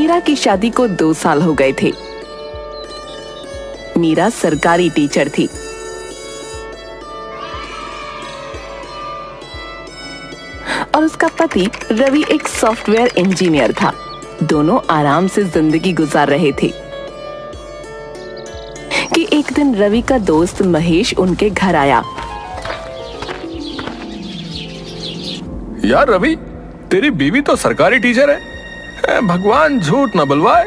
मीरा की शादी को 2 साल हो गए थे। मीरा सरकारी टीचर थी। और उसका पति रवि एक सॉफ्टवेयर इंजीनियर था। दोनों आराम से जिंदगी गुजार रहे थे कि एक दिन रवि का दोस्त महेश उनके घर आया। यार रवि, तेरी बीवी तो सरकारी टीचर है। भगवान झूठ न बुलवाए,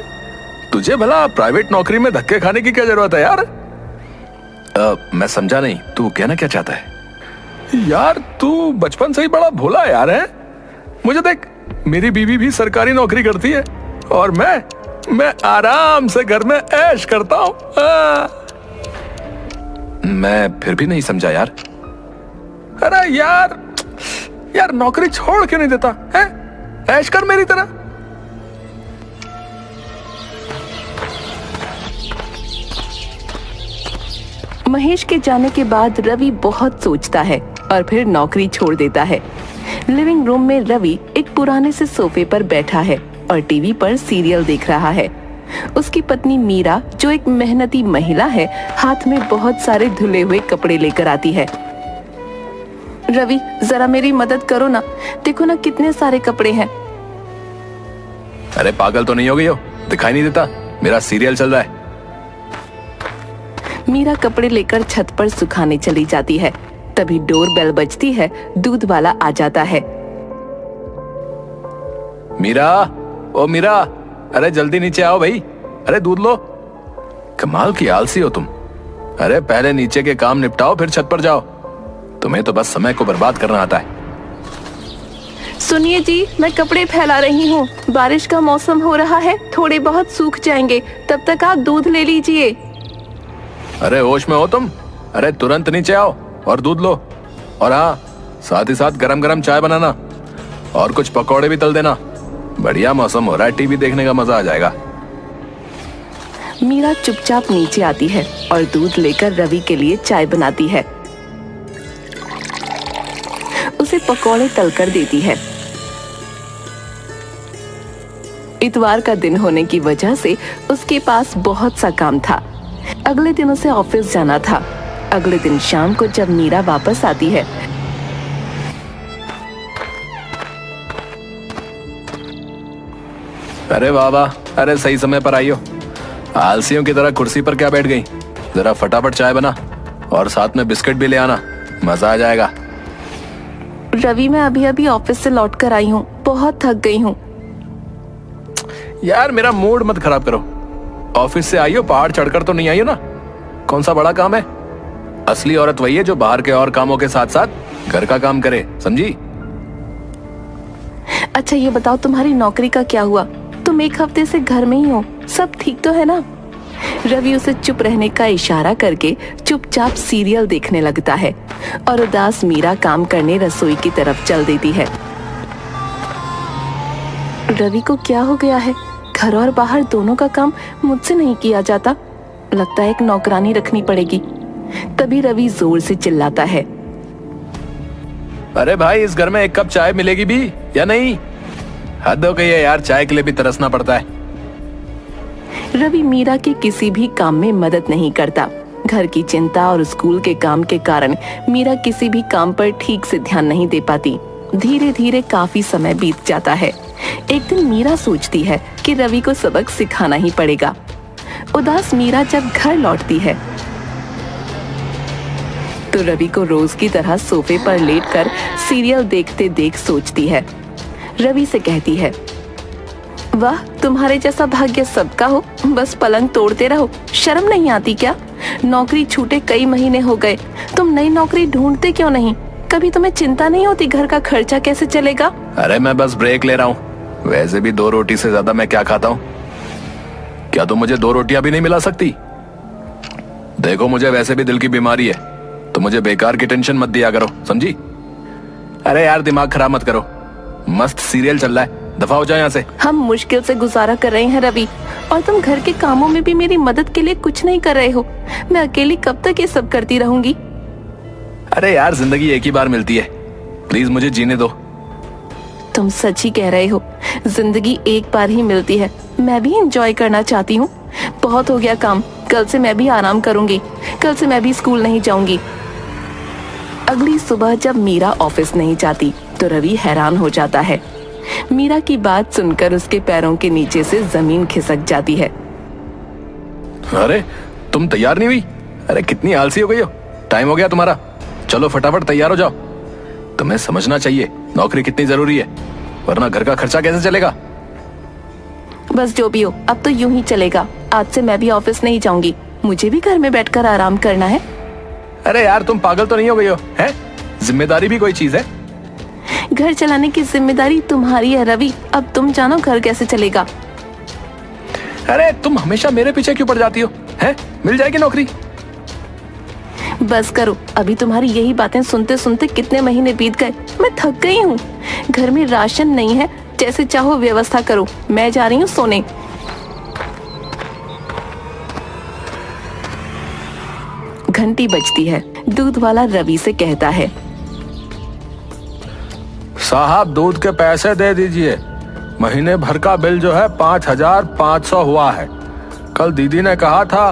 तुझे भला प्राइवेट नौकरी में धक्के खाने की क्या जरूरत है यार? मैं समझा नहीं, तू कहना क्या चाहता है? यार तू बचपन से ही बड़ा भोला यार है। मुझे देख, मेरी बीवी भी सरकारी नौकरी करती है और मैं आराम से घर में ऐश करता हूँ। मैं फिर भी नहीं समझा यार। अरे यार नौकरी छोड़ क्यों नहीं देता है? ऐश कर मेरी तरह। महेश के जाने के बाद रवि बहुत सोचता है और फिर नौकरी छोड़ देता है। लिविंग रूम में रवि एक पुराने से सोफे पर बैठा है और टीवी पर सीरियल देख रहा है। उसकी पत्नी मीरा, जो एक मेहनती महिला है, हाथ में बहुत सारे धुले हुए कपड़े लेकर आती है। रवि, जरा मेरी मदद करो ना, देखो ना कितने सारे कपड़े हैं। अरे पागल तो नहीं हो गई हो? दिखाई नहीं देता? मेरा सीरियल चल रहा है। मीरा कपड़े लेकर छत पर सुखाने चली जाती है। तभी डोर बेल बजती है। दूध वाला आ जाता है। मीरा, ओ मीरा, अरे जल्दी नीचे आओ भाई। अरे दूध लो। कमाल की आलसी हो तुम। अरे पहले नीचे के काम निपटाओ, फिर छत पर जाओ। तुम्हें तो बस समय को बर्बाद करना आता है। सुनिए जी, मैं कपड़े फैला रही हूँ। बारिश का मौसम हो रहा है, थोड़े बहुत सूख जाएंगे, तब तक आप दूध ले लीजिए। अरे होश में हो तुम? अरे तुरंत नीचे आओ और दूध लो। और हाँ, साथ ही साथ गरम गरम चाय बनाना और कुछ पकौड़े भी तल देना। बढ़िया मौसम हो रहा है, टीवी देखने का मजा आ जाएगा। मीरा चुपचाप नीचे आती है और दूध लेकर रवि के लिए चाय बनाती है। उसे पकौड़े तलकर देती है। इतवार का दिन होने की वजह से उसके पास बहुत सा काम था। अगले दिन उसे ऑफिस जाना था। अगले दिन शाम को जब मीरा वापस आती है, अरे वाह वाह, अरे सही समय पर आई हो। आलसियों की तरह कुर्सी पर क्या बैठ गई? जरा फटाफट चाय बना और साथ में बिस्किट भी ले आना, मजा आ जाएगा। रवि, मैं अभी अभी ऑफिस से लौट कर आई हूँ, बहुत थक गई हूँ। यार मेरा मूड मत खराब करो। ऑफिस से आई हो, पहाड़ चढ़कर तो नहीं आई हो ना? कौन सा बड़ा काम है? असली औरत वही है जो बाहर के और कामों के साथ साथ घर का काम करे, समझी? अच्छा ये बताओ, तुम्हारी नौकरी का क्या हुआ? तुम 1 हफ्ते से घर में ही हो, सब ठीक तो है ना? रवि उसे चुप रहने का इशारा करके चुपचाप सीरियल देखने लगता है और उदास मीरा काम करने रसोई की तरफ चल देती है। रवि को क्या हो गया है? घर और बाहर दोनों का काम मुझसे नहीं किया जाता। लगता है एक नौकरानी रखनी पड़ेगी। तभी रवि जोर से चिल्लाता है, अरे भाई, इस घर में 1 कप चाय मिलेगी भी या नहीं? हद हो गई है यार, चाय के लिए भी तरसना पड़ता है। रवि मीरा के किसी भी काम में मदद नहीं करता। घर की चिंता और स्कूल के काम के कारण मीरा किसी भी काम पर ठीक से ध्यान नहीं दे पाती। धीरे धीरे काफी समय बीत जाता है। एक दिन मीरा सोचती है कि रवि को सबक सिखाना ही पड़ेगा। उदास मीरा जब घर लौटती है तो रवि को रोज की तरह सोफे पर लेटकर सीरियल देखते देख सोचती है। रवि से कहती है, वाह, तुम्हारे जैसा भाग्य सबका हो, बस पलंग तोड़ते रहो, शर्म नहीं आती क्या? नौकरी छूटे कई महीने हो गए, तुम नई नौकरी ढूंढते क्यों नहीं? कभी तुम्हें चिंता नहीं होती घर का खर्चा कैसे चलेगा? अरे मैं बस ब्रेक ले रहा हूँ। वैसे भी 2 रोटी से ज्यादा मैं क्या खाता हूँ? क्या तुम मुझे 2 रोटियां भी नहीं मिला सकती? देखो, मुझे वैसे भी दिल की बीमारी है, तो मुझे बेकार की टेंशन मत दिया करो, समझी? अरे यार दिमाग खराब मत करो, मस्त सीरियल चल रहा है, दफा हो जाए यहाँ से। हम मुश्किल से गुजारा कर रहे हैं रवि, और तुम घर के कामों में भी मेरी मदद के लिए कुछ नहीं कर रहे हो। मैं अकेली कब तक ये सब करती रहूंगी? अरे यार, जिंदगी एक ही बार मिलती है, प्लीज मुझे जीने दो। तुम सच ही कह रहे हो। जिंदगी एक बार ही मिलती है, मैं भी एंजॉय करना चाहती हूँ। बहुत हो गया काम, कल से मैं भी आराम करूंगी, कल से मैं भी स्कूल नहीं जाऊंगी। अगली सुबह जब मीरा ऑफिस नहीं जाती तो रवि हैरान हो जाता है। मीरा की बात सुनकर उसके पैरों के नीचे से जमीन खिसक जाती है। अरे तुम तैयार नहीं हुई? अरे कितनी आलसी हो गई हो, टाइम हो गया तुम्हारा, चलो फटाफट तैयार हो जाओ। तुम्हें समझना चाहिए नौकरी कितनी जरूरी है, वरना घर का खर्चा कैसे चलेगा। बस जो भी हो, अब तो यूं ही चलेगा। आज से मैं भी ऑफिस नहीं जाऊंगी, मुझे भी घर में बैठकर आराम करना है। अरे यार तुम पागल तो नहीं हो गई हो? हैं? जिम्मेदारी भी कोई चीज है। घर चलाने की जिम्मेदारी तुम्हारी है रवि, अब तुम जानो घर कैसे चलेगा। अरे तुम हमेशा मेरे पीछे क्यों पड़ जाती हो? हैं? मिल जाएगी नौकरी। बस करो, अभी तुम्हारी यही बातें सुनते सुनते कितने महीने बीत गए, मैं थक गई हूँ। घर में राशन नहीं है, जैसे चाहो व्यवस्था करो, मैं जा रही हूँ सोने। घंटी बजती है। दूध वाला रवि से कहता है, साहब दूध के पैसे दे दीजिए, महीने भर का बिल जो है 5,500 हुआ है। कल दीदी ने कहा था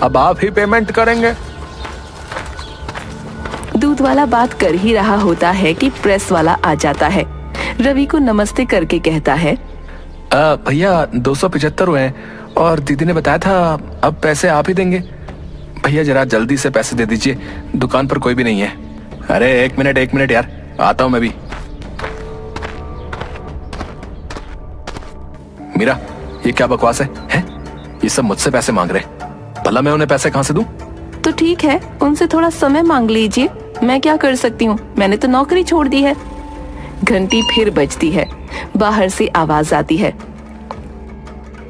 अब आप ही पेमेंट करेंगे। दूध वाला बात कर ही रहा होता है कि प्रेस वाला आ जाता है। रवि को नमस्ते करके कहता है, भैया 275 हुए हैं और दीदी ने बताया था अब पैसे आप ही देंगे। भैया जरा जल्दी से पैसे दे दीजिए, दुकान पर कोई भी नहीं है। अरे एक मिनट यार, आता हूं मैं भी। मीरा ये क्या बकवास है, हैं? ये सब मुझसे पैसे मांग रहे, भला मैं उन्हें पैसे कहां से दूं? तो ठीक है, उनसे थोड़ा समय मांग लीजिए, मैं क्या कर सकती हूँ, मैंने तो नौकरी छोड़ दी है। घंटी फिर बजती है। बाहर से आवाज आती है,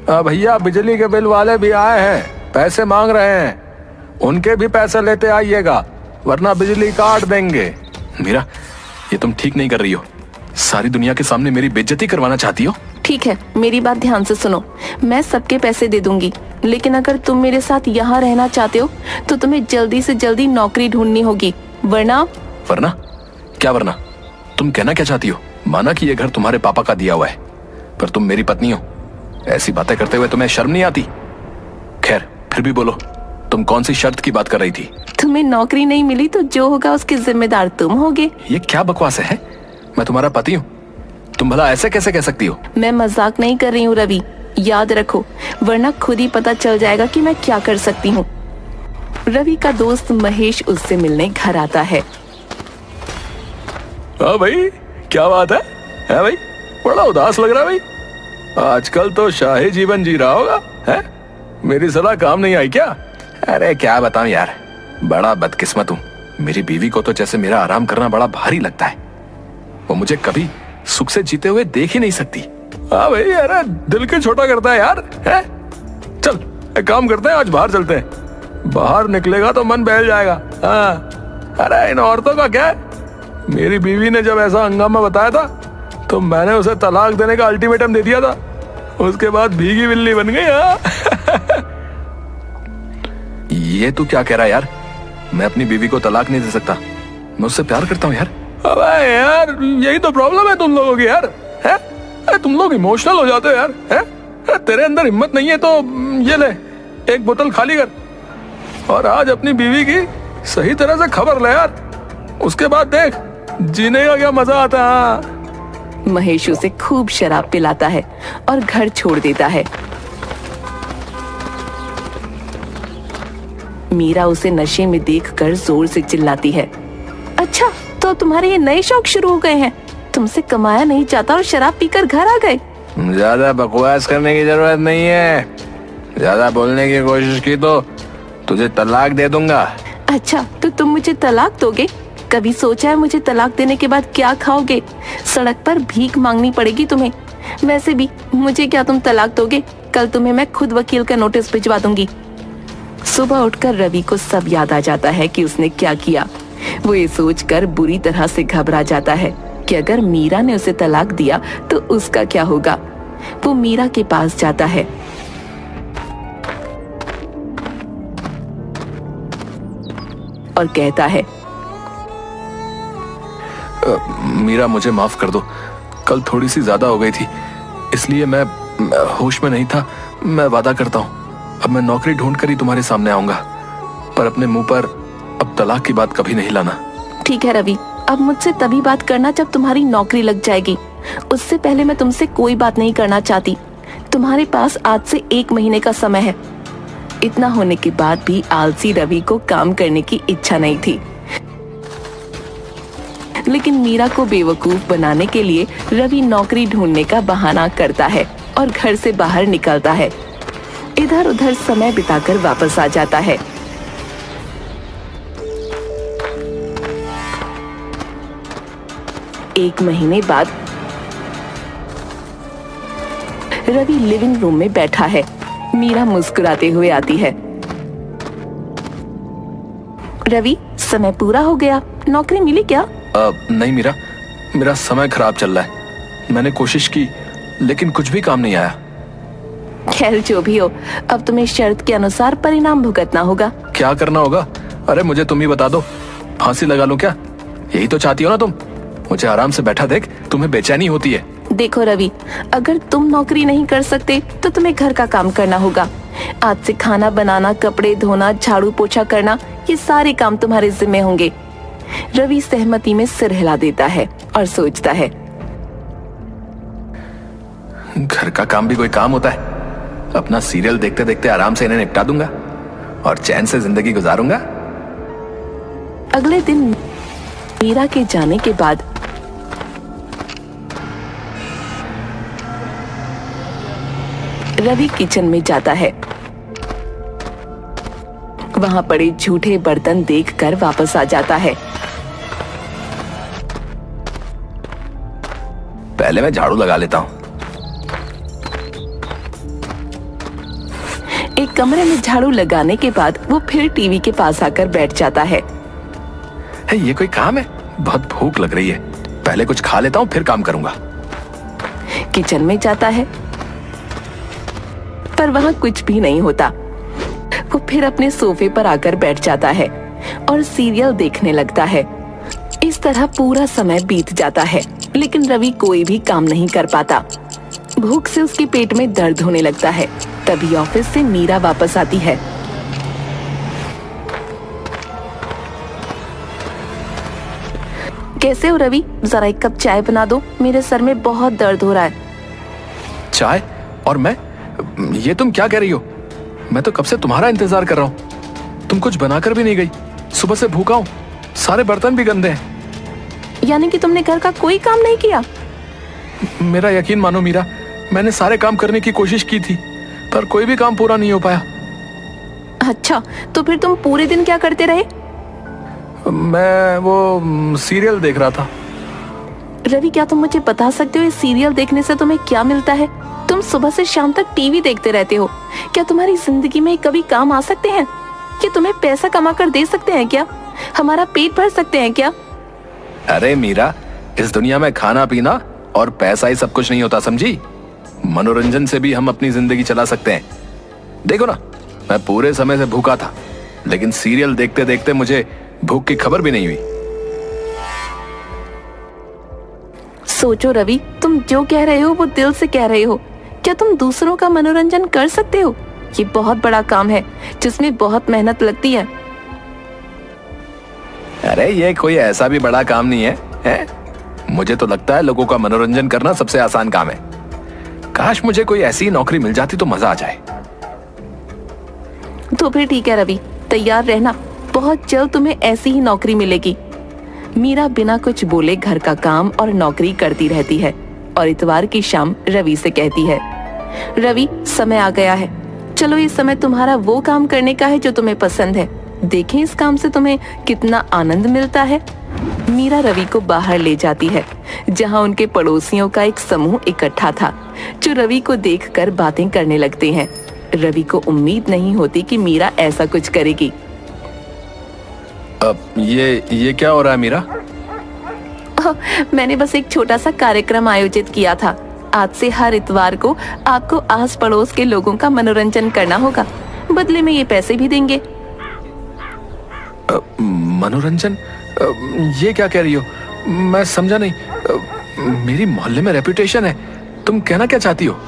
भैया बिजली के बिल वाले भी आए हैं, पैसे मांग रहे हैं, उनके भी पैसे लेते आइएगा वरना बिजली काट देंगे। मीरा ये तुम ठीक नहीं कर रही हो, सारी दुनिया के सामने मेरी बेइज्जती करवाना चाहती हो। ठीक है, मेरी बात ध्यान से सुनो, मैं सबके पैसे दे दूंगी, लेकिन अगर तुम मेरे साथ यहाँ रहना चाहते हो तो तुम्हें जल्दी से जल्दी नौकरी ढूंढनी होगी, वरना। वरना क्या वरना? तुम कहना क्या चाहती हो? माना कि ये घर तुम्हारे पापा का दिया हुआ है, पर तुम मेरी पत्नी हो, ऐसी बातें करते हुए तुम्हें शर्म नहीं आती? खैर फिर भी बोलो, तुम कौन सी शर्त की बात कर रही थी? तुम्हें नौकरी नहीं मिली तो जो होगा उसके जिम्मेदार तुम होगे। ये क्या बकवास है? मैं तुम्हारा पति हूँ, तुम भला ऐसे कैसे कह सकती हो? मैं मजाक नहीं कर रही हूँ रवि, याद रखो, वरना खुद ही पता चल जाएगा कि मैं क्या कर सकती हूँ। रवि का दोस्त महेश उससे मिलने घर आता है। हाँ भाई क्या बात है भाई, बड़ा उदास लग रहा है भाई, आजकल तो शाही जीवन जी रहा होगा है? मेरी सलाह काम नहीं आई क्या? अरे क्या बताऊं यार, बड़ा बदकिस्मत हूँ, मेरी बीवी को तो जैसे मेरा आराम करना बड़ा भारी लगता है, वो मुझे कभी सुख से जीते हुए देख ही नहीं सकती। हाँ भाई, अरे दिल के छोटा करता है यार है? चल एक काम करते हैं, आज बाहर चलते हैं, बाहर निकलेगा तो मन बहल जाएगा। हाँ अरे इन औरतों का क्या है, मेरी बीवी ने जब ऐसा हंगामा बताया था तो मैंने उसे तलाक देने का अल्टीमेटम दे दिया था, उसके बाद भीगी बिल्ली बन गई। हाँ ये तू क्या कह रहा है यार? मैं अपनी बीवी को तलाक नहीं दे सकता, मैं उससे प्यार करता हूँ यार। अबे यार यही तो प्रॉब्लम है तुम लोगों की यार, है? अरे तुम लोग इमोशनल हो जाते हो यार, है? तेरे अंदर हिम्मत नहीं है तो ये ले एक बोतल खाली कर और आज अपनी बीवी की सही तरह से खबर ले यार, उसके बाद देख जीने का क्या मजा आता है। महेश उसे खूब शराब पिलाता है और घर छोड़ देता है। मीरा उसे नशे में देखकर जोर से चिल्लाती है, अच्छा तो तुम्हारे ये नए शौक शुरू हो गए हैं, तुमसे कमाया नहीं जाता और शराब पीकर घर आ गए। ज्यादा बकवास करने की जरूरत नहीं है, ज्यादा बोलने की कोशिश की तो तुझे तलाक दे दूंगा। अच्छा तो तुम मुझे तलाक दोगे? कभी सोचा है मुझे तलाक देने के बाद क्या खाओगे? सड़क पर भीख मांगनी पड़ेगी तुम्हें। वैसे भी मुझे क्या तुम तलाक दोगे? कल तुम्हें मैं खुद वकील का नोटिस भिजवा दूंगी। सुबह उठकर रवि को सब याद आ जाता है कि उसने क्या किया। वो ये सोचकर बुरी तरह से घबरा जाता है कि अगर मीरा ने उसे तलाक दिया तो उसका क्या होगा। वो मीरा के पास जाता है। और कहता है, मीरा मुझे माफ कर दो, कल थोड़ी सी ज्यादा हो गई थी, इसलिए मैं होश में नहीं था। मैं वादा करता हूँ अब मैं नौकरी ढूंढ कर ही तुम्हारे सामने आऊंगा, पर अपने मुंह पर अब तलाक की बात कभी नहीं लाना। ठीक है रवि, अब मुझसे तभी बात करना जब तुम्हारी नौकरी लग जाएगी। उससे पहले मैं तुमसे कोई बात नहीं करना चाहती। तुम्हारे पास आज से 1 महीने का समय है। इतना होने के बाद भी आलसी रवि को काम करने की इच्छा नहीं थी, लेकिन मीरा को बेवकूफ बनाने के लिए रवि नौकरी ढूंढने का बहाना करता है और घर से बाहर निकलता है। इधर उधर समय बिताकर वापस आ जाता है। एक महीने बाद रवि लिविंग रूम में बैठा है। मीरा मुस्कुराते हुए आती है। रवि, समय पूरा हो गया, नौकरी मिली क्या? नहीं मीरा, मेरा समय खराब चल रहा है। मैंने कोशिश की लेकिन कुछ भी काम नहीं आया। खैर जो भी हो, अब तुम्हें शर्त के अनुसार परिणाम भुगतना होगा। क्या करना होगा? अरे मुझे तुम ही बता दो, फांसी लगा लूं क्या? यही तो चाहती हो ना तुम? मुझे आराम से बैठा देख तुम्हें बेचैनी होती है। देखो रवि, अगर तुम नौकरी नहीं कर सकते तो तुम्हें घर का काम करना होगा। आज से खाना बनाना, कपड़े धोना, झाड़ू पोछा करना, ये सारे काम तुम्हारे जिम्मे होंगे। रवि सहमति में सिर हिला देता है और सोचता है, घर का काम भी कोई काम होता है? अपना सीरियल देखते देखते आराम से इन्हें निपटा दूंगा और चैन से जिंदगी गुजारूंगा। अगले दिन मीरा के जाने के बाद रवि किचन में जाता है। वहां पड़े झूठे बर्तन देखकर वापस आ जाता है। पहले मैं झाड़ू लगा लेता हूँ। एक कमरे में झाड़ू लगाने के बाद वो फिर टीवी के पास आकर बैठ जाता है। ये कोई काम है? बहुत भूख लग रही है, पहले कुछ खा लेता हूँ फिर काम करूंगा। किचन में जाता है पर वहां कुछ भी नहीं होता। वो फिर अपने सोफे पर आकर बैठ जाता है और सीरियल देखने लगता है। इस तरह पूरा समय बीत जाता है, लेकिन रवि कोई भी काम नहीं कर पाता। भूख से उसके पेट में दर्द होने लगता है। तभी ऑफिस से मीरा वापस आती है। कैसे हो रवि? जरा एक कप चाय बना दो, मेरे सर में बहुत दर्द हो रहा है। चाय? और मैं? ये तुम क्या कह रही हो? मैं तो कब से तुम्हारा इंतजार कर रहा हूँ। तुम कुछ बनाकर भी नहीं गई। सुबह से भूखा हूँ, सारे बर्तन भी गंदे हैं। यानी कि तुमने घर का कोई काम नहीं किया? मेरा यकीन मानो मीरा, मैंने सारे काम करने की कोशिश की थी पर कोई भी काम पूरा नहीं हो पाया। अच्छा, तो फिर तुम पूरे दिन क्या करते रहे? मैं वो सीरियल देख रहा था। रवि, क्या तुम मुझे बता सकते हो इस सीरियल देखने से तुम्हें क्या मिलता है? तुम सुबह से शाम तक टीवी देखते रहते हो। क्या तुम्हारी जिंदगी में कभी काम आ सकते हैं? क्या तुम्हें पैसा कमा कर दे सकते हैं? क्या हमारा पेट भर सकते हैं क्या? अरे मीरा, इस दुनिया में खाना पीना और पैसा ही सब कुछ नहीं होता, समझी? मनोरंजन से भी हम अपनी जिंदगी चला सकते हैं। देखो ना, मैं पूरे समय से भूखा था, लेकिन सीरियल देखते देखते मुझे भूख की खबर भी नहीं हुई। सोचो रवि, तुम जो कह रहे हो वो दिल से कह रहे हो। क्या तुम दूसरों का मनोरंजन कर सकते हो? ये बहुत बड़ा काम है जिसमें बहुत मेहनत लगती है। अरे ये कोई ऐसा भी बड़ा काम नहीं है? मुझे तो लगता है लोगों का मनोरंजन करना सबसे आसान काम है। काश मुझे कोई ऐसी नौकरी मिल जाती तो मजा आ जाए। तो फिर ठीक है रवि, तैयार रहना, बहुत जल्द तुम्हें ऐसी ही नौकरी मिलेगी। मीरा बिना कुछ बोले घर का काम और नौकरी करती रहती है और इतवार की शाम रवि से कहती है, रवि, समय आ गया है, चलो इस समय तुम्हारा वो काम करने का है जो तुम्हें पसंद है। देखें इस काम से तुम्हें कितना आनंद मिलता है। मीरा रवि को बाहर ले जाती है, जहां उनके पड़ोसियों का एक समूह इकट्ठा था, जो रवि को देखकर बातें करने लगते हैं। रवि को उम्मीद नहीं होती कि मीरा ऐसा कुछ करेगी। ये क्या हो रहा है मीरा? मैंने बस एक छोटा सा कार्यक्रम आयोजित किया था। आज से हर इतवार को आपको आस पड़ोस के लोगों का मनोरंजन करना होगा, बदले में ये पैसे भी देंगे। मनोरंजन? ये क्या कह रही हो? मैं समझा नहीं। मेरी मोहल्ले में रेपुटेशन है, तुम कहना क्या चाहती हो?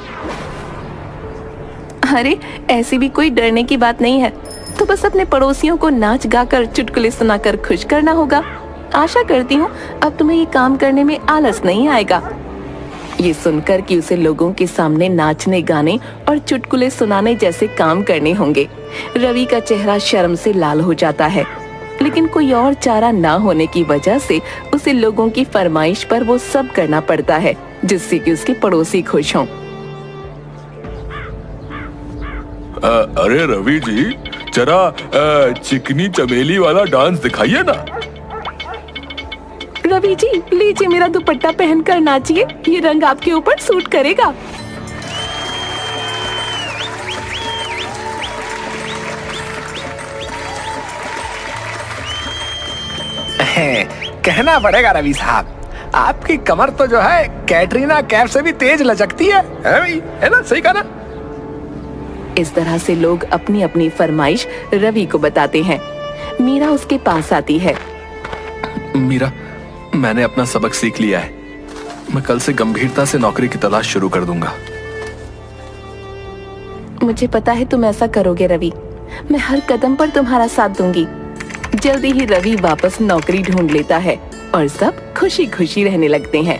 अरे ऐसी भी कोई डरने की बात नहीं है, तो बस अपने पड़ोसियों को नाच गाकर चुटकुले सुनाकर खुश करना होगा। आशा करती हूँ अब तुम्हें ये काम करने में आलस नहीं आएगा। ये सुनकर कि उसे लोगों के सामने नाचने गाने और चुटकुले सुनाने जैसे काम करने होंगे, रवि का चेहरा शर्म से लाल हो जाता है। लेकिन कोई और चारा ना होने की वजह से उसे लोगों की फरमाइश पर वो सब करना पड़ता है, जिससे कि उसके पड़ोसी खुश हों। अरे रवि जी, जरा चिकनी चमेली वाला डांस दिखाइए ना। रवि जी लीजिए मेरा दुपट्टा पहनकर नाचिए, ये रंग आपके ऊपर सूट करेगा। कहना पड़ेगा रवि साहब, आपकी कमर तो जो है कैटरीना कैफ से भी तेज लचकती है भाई, है ना? सही कहा ना? इस तरह से लोग अपनी अपनी फरमाइश रवि को बताते हैं। मीरा उसके पास आती है। मीरा, मैंने अपना सबक सीख लिया है। मैं कल से गंभीरता से नौकरी की तलाश शुरू कर दूंगा। मुझे पता है तुम ऐसा करोगे रवि, मैं हर कदम पर तुम्हारा साथ दूंगी। जल्दी ही रवि वापस नौकरी ढूंढ लेता है और सब खुशी खुशी रहने लगते हैं।